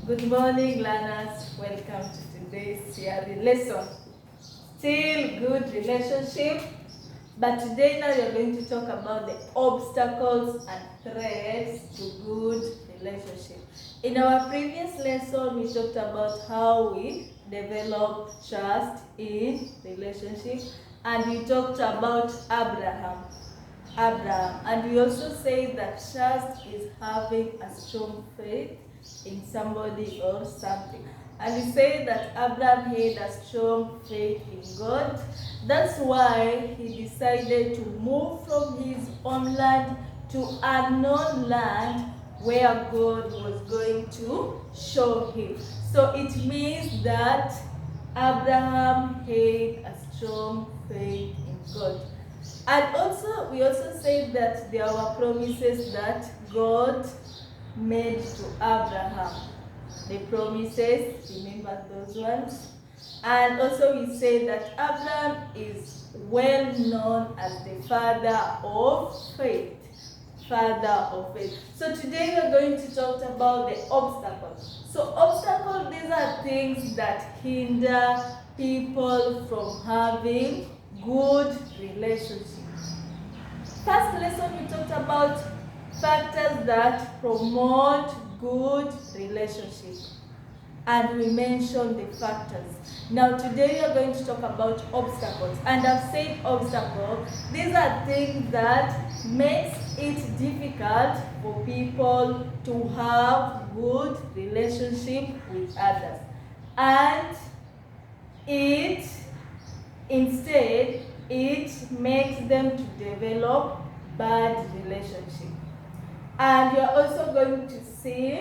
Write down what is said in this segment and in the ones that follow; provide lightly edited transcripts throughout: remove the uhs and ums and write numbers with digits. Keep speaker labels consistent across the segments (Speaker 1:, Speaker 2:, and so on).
Speaker 1: Good morning, learners. Welcome to today's theory lesson. Still good relationship, but today now you're going to talk about the obstacles and threats to good relationship. In our previous lesson, we talked about how we develop trust in relationship, and we talked about Abraham, and we also say that trust is having a strong faith in somebody or something. And we say that Abraham had a strong faith in God. That's why he decided to move from his own land to unknown land where God was going to show him. So it means that Abraham had a strong faith in God. And also, we also said that there were promises that God made to Abraham. The promises, remember those ones? And also we say that Abraham is well known as the father of faith. Father of faith. So today we are going to talk about the obstacles. So obstacles, these are things that hinder people from having good relationships. First lesson we talked about factors that promote good relationship, and we mentioned the factors. Now today we are going to talk about obstacles, and I've said obstacles. These are things that makes it difficult for people to have good relationship with others, and instead it makes them to develop bad relationship. And you're also going to see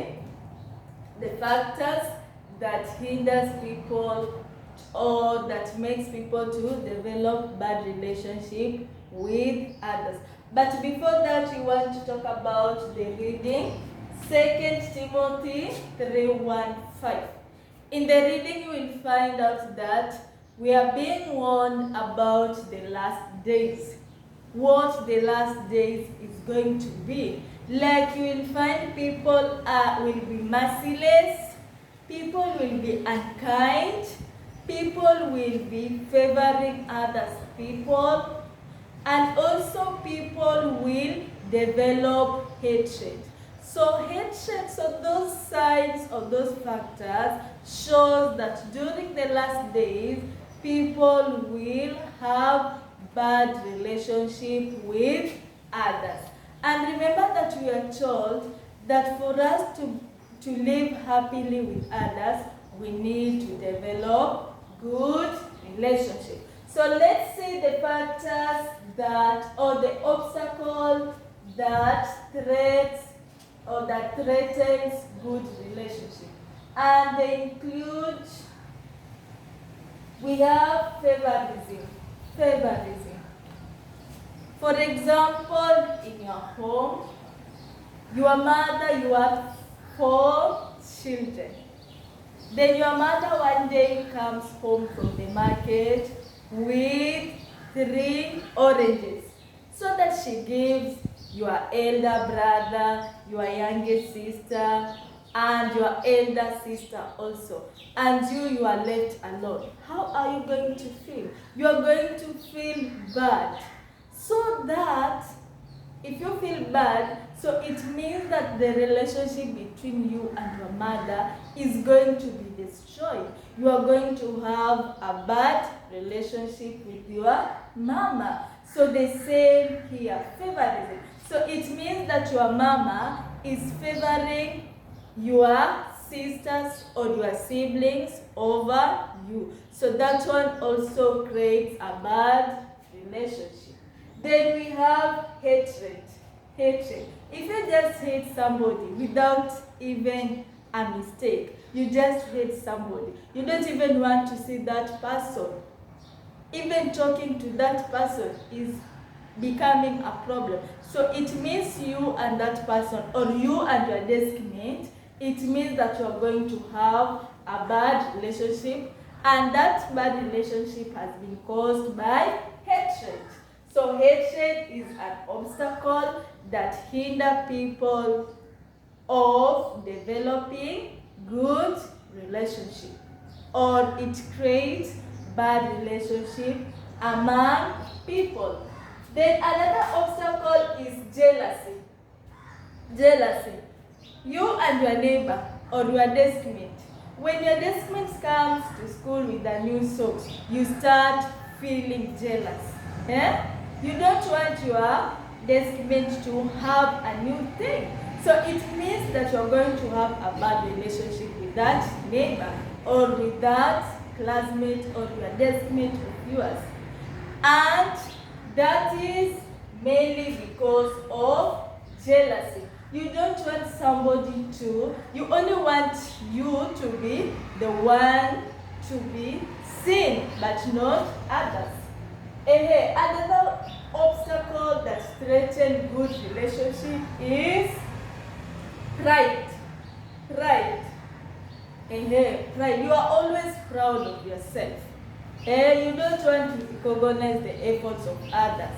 Speaker 1: the factors that hinders people or that makes people to develop bad relationship with others. But before that, we want to talk about the reading. 2 Timothy 3:1-5. In the reading, you will find out that we are being warned about the last days. What the last days is going to be. Like, you will find people will be merciless, people will be unkind, people will be favoring others people, and also people will develop hatred. So hatred, so those signs or those factors shows that during the last days, people will have bad relationship with others. And remember that we are told that for us to live happily with others, we need to develop good relationship. So let's see the factors that, or the obstacle that threatens good relationship. And they include, we have favorism. For example, in your home, your mother, you have 4 children. Then your mother one day comes home from the market with 3 oranges, so that she gives your elder brother, your youngest sister, and your elder sister also, and you are left alone. How are you going to feel? You are going to feel bad. So that if you feel bad, so it means that the relationship between you and your mother is going to be destroyed. You are going to have a bad relationship with your mama. So the same here, favorism. So it means that your mama is favoring your sisters or your siblings over you. So that one also creates a bad relationship. Then we have hatred. If you just hate somebody without even a mistake, you just hate somebody, you don't even want to see that person. Even talking to that person is becoming a problem. So it means you and that person, or you and your desk mate, it means that you are going to have a bad relationship, and that bad relationship has been caused by hatred. So hatred is an obstacle that hinders people of developing good relationship, or it creates bad relationship among people. Then another obstacle is jealousy. Jealousy. You and your neighbor or your deskmate, when your deskmate comes to school with a new socks, you start feeling jealous. You don't want your deskmate to have a new thing. So it means that you're going to have a bad relationship with that neighbor or with that classmate or your deskmate of yours. And that is mainly because of jealousy. You don't want somebody to, you only want you to be the one to be seen, but not others. Another obstacle that threatens good relationship is pride. Pride. Pride. You are always proud of yourself. You don't want to recognize the efforts of others.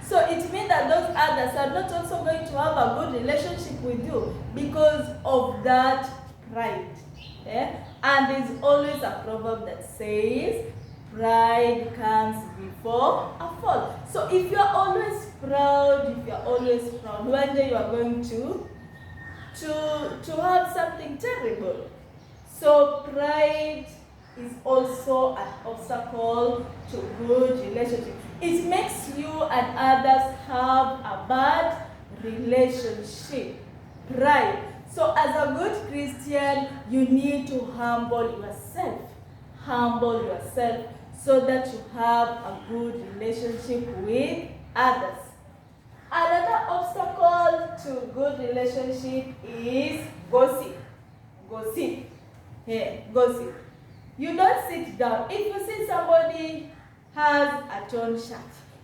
Speaker 1: So it means that those others are not also going to have a good relationship with you because of that pride. And there's always a proverb that says, pride comes before a fall. So if you're always proud, one day you are going to have something terrible. So pride is also an obstacle to good relationship. It makes you and others have a bad relationship. Pride. So as a good Christian, you need to humble yourself. Humble yourself so that you have a good relationship with others. Another obstacle to good relationship is gossip. Gossip. Gossip. You don't sit down. If you see somebody has a torn shirt,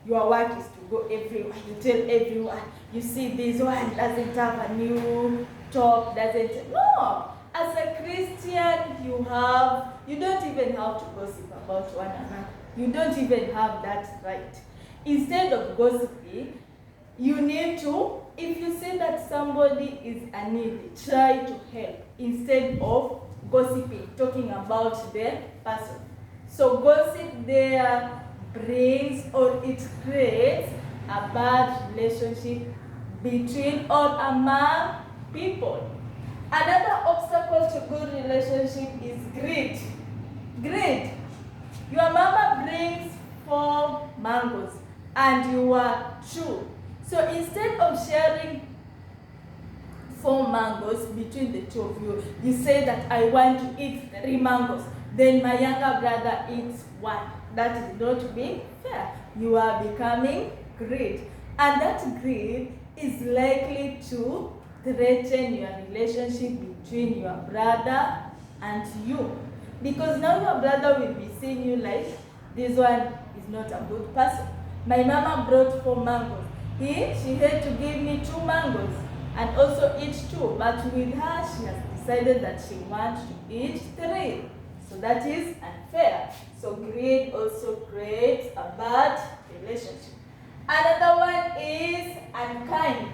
Speaker 1: your work is to go everywhere. You tell everyone, you see this one doesn't have a new top, doesn't. No. As a Christian, you don't even have to gossip about one another. You don't even have that right. Instead of gossiping, you need to, if you see that somebody is needy, try to help instead of gossiping, talking about the person. So gossip there brings or it creates a bad relationship between or among people. Another obstacle to good relationship is greed. Greed. Your mama brings 4 mangoes and you are 2. So instead of sharing 4 mangoes between the 2 of you, you say that I want to eat 3 mangoes. Then my younger brother eats 1. That is not being fair. You are becoming greedy. And that greed is likely to threaten your relationship between your brother and you. Because now your brother will be seeing you like, this one is not a good person. My mama brought 4 mangoes. She had to give me 2 mangoes and also eat 2. But with her, she has decided that she wants to eat 3. So that is unfair. So greed also creates a bad relationship. Another one is unkind.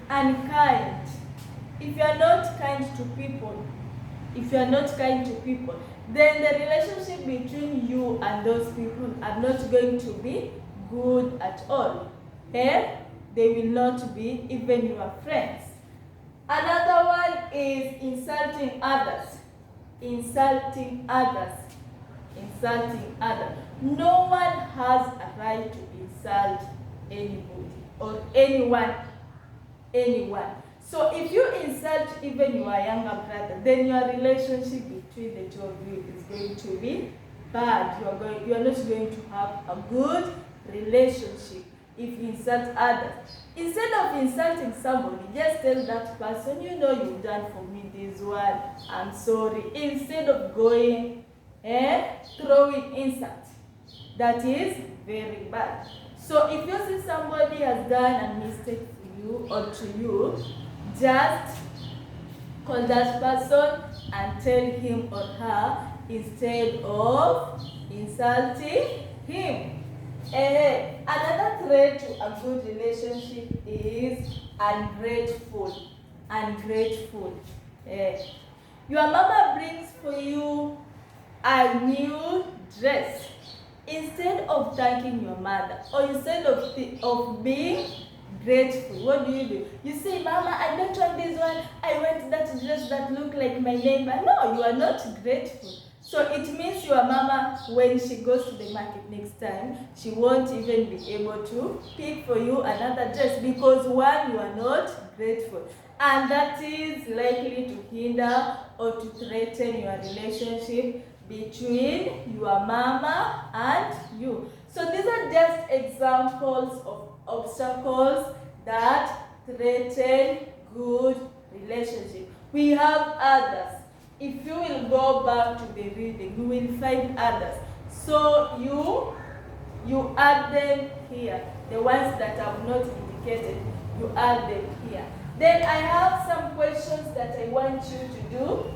Speaker 1: Unkind. If you are not kind to people, then the relationship between you and those people are not going to be good at all. They will not be even your friends. Another one is insulting others. Insulting others. Insulting others. No one has a right to insult anybody or anyone. So if you insult even your younger brother, then your relationship between the 2 of you is going to be bad. You are not going to have a good relationship if you insult others. Instead of insulting somebody, just tell that person, you know you've done for me this one, I'm sorry. Instead of going throwing insults. That is very bad. So if you see somebody has done a mistake for you or to you, just call that person and tell him or her instead of insulting him. Another threat to a good relationship is ungrateful. Ungrateful. Your mama brings for you a new dress. Instead of thanking your mother, or instead of being grateful, what do? You say, Mama, I don't want this one. I want that dress that look like my neighbor. No, you are not grateful. So it means your mama, when she goes to the market next time, she won't even be able to pick for you another dress because one, you are not grateful. And that is likely to hinder or to threaten your relationship between your mama and you. So these are just examples of obstacles that threaten good relationship. We have others. If you will go back to the reading, you will find others. So you add them here. The ones that have not indicated, you add them here. Then I have some questions that I want you to do.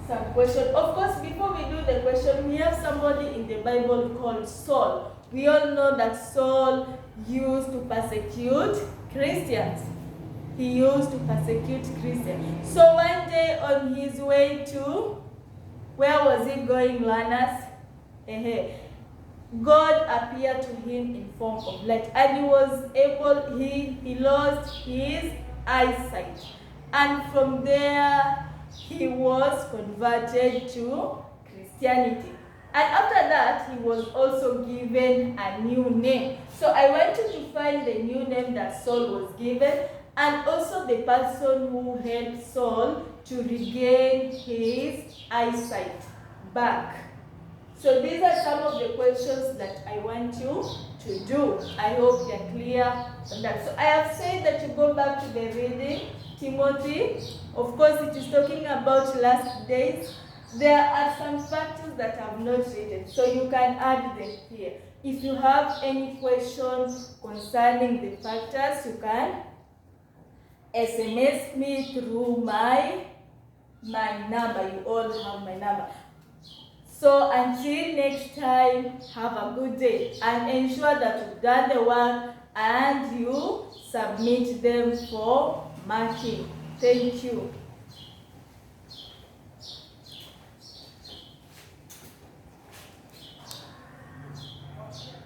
Speaker 1: Some question. Of course, before we do the question, we have somebody in the Bible called Saul. We all know that Saul used to persecute Christians. He used to persecute Christians. So one day on his way to, where was he going, Lanas? God appeared to him in form of light, and he was able, he lost his eyesight. And from there, he was converted to Christianity. And after that, he was also given a new name. So I want you to find the new name that Saul was given, and also the person who helped Saul to regain his eyesight back. So these are some of the questions that I want you to do. I hope you're clear on that. So I have said that you go back to the reading, Timothy. Of course, it is talking about last days. There are some factors that I have not written, so you can add them here. If you have any questions concerning the factors, you can SMS me through my number. You all have my number. So until next time, have a good day and ensure that you've done the work and you submit them for marking. Thank you.